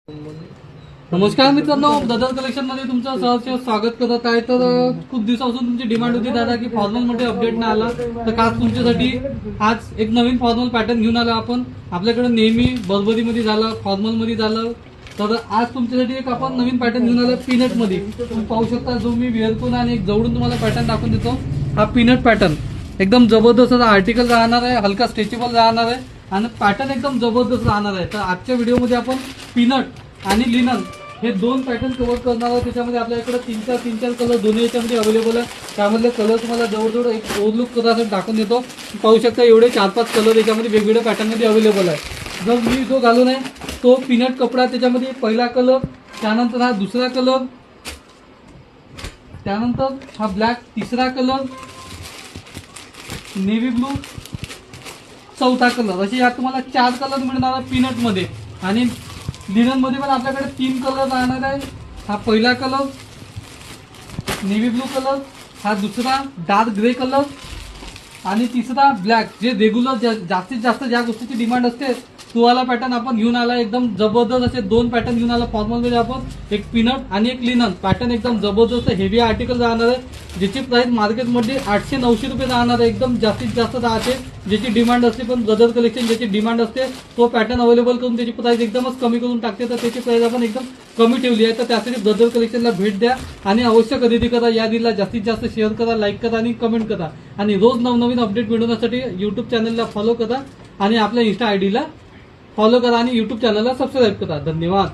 नमस्कार मित्रांनो, brother collection मध्ये तुमचं सहर्ष स्वागत करत आहे। तर खूप दिवसापासून तुमची डिमांड होती दादा की फॉर्मल मध्ये अपडेट नाही आला, तर खास तुमच्यासाठी आज एक नवीन फॉर्मल पॅटर्न घेऊन आलो आपण। आपल्याकडे नेहमी बर्बरी मध्ये झालं, फॉर्मल मध्ये झालं, तर आज तुमच्यासाठी एक आपण नवीन पॅटर्न घेऊन आलो पीनट मध्ये। तुम्ही पाहू शकता, जो मी वेअर करून आणि एक जवळून तुम्हाला पॅटर्न दाखवून देतो। हा पीनट पॅटर्न एकदम जबरदस्त आर्टिकल राहणार आहे, हलका स्ट्रेचेबल राहणार आहे आणि पॅटर्न एकदम जबरदस्त राहणार आहे। तर आजच्या व्हिडिओमध्ये आपण पीनट आणि लिनन हे दोन पॅटर्न कव्हर करणार आहोत। त्याच्यामध्ये आपल्याकडे तीन चार कलर दोन्ही याच्यामध्ये अवेलेबल आहे। त्यामधले कलर तुम्हाला जवळजवळ एक ओव्हरलुक करायसाठी दाखवून देतो। पाहू शकता एवढे 4-5 कलर याच्यामध्ये वेगवेगळ्या पॅटर्नमध्ये अवेलेबल आहे। जर मी जो घालून आहे तो पीनट कपडा, त्याच्यामध्ये पहिला कलर, त्यानंतर हा दुसरा कलर, त्यानंतर हा ब्लॅक तिसरा कलर, नेव्ही ब्लू चौथा कलर, असे यात तुम्हाला 4 कलर मिळणार आहे पीनट मध्ये। आणि लिनन मध्ये पण आपल्याकडे 3 कलर राहणार आहे। हा पहिला कलर नेव्ही ब्लू कलर, हा दुसरा डार्क ग्रे कलर आणि तिसरा ब्लॅक। जे रेग्युलर जास्तीत जास्त ज्या गोष्टीची डिमांड असते तो वाला पॅटर्न आपण घेऊन आला। एकदम जबरदस्त असे दोन पॅटर्न घेऊन आला फॉर्मल मध्ये आपण, एक पीनट आणि एक लिनन पॅटर्न। एकदम जबरदस्त हेवी आर्टिकल राहणार आहे, ज्याची प्राइस मार्केटमध्ये 800-900 रुपये राहणार आहे। एकदम जास्तीत जास्त राहते, ज्याची डिमांड असते। पण ब्रदर कलेक्शन ज्याची डिमांड असते तो पॅटर्न अवेलेबल करून त्याची प्राइस एकदमच कमी करून टाकते। तर त्याची प्राइस आपण एकदम कमी ठेवली आहे। तर त्यासाठी ब्रदर कलेक्शनला भेट द्या आणि अवश्य खरेदी करा। या रीलला जास्तीत जास्त शेअर करा, लाईक करा आणि कमेंट करा। आणि रोज नवनवीन अपडेट मिळवण्यासाठी यूट्यूब चॅनलला फॉलो करा आणि आपल्या इंस्टा आयडीला फॉलो करा आणि यूट्यूब चॅनलला सबस्क्राईब करा। धन्यवाद।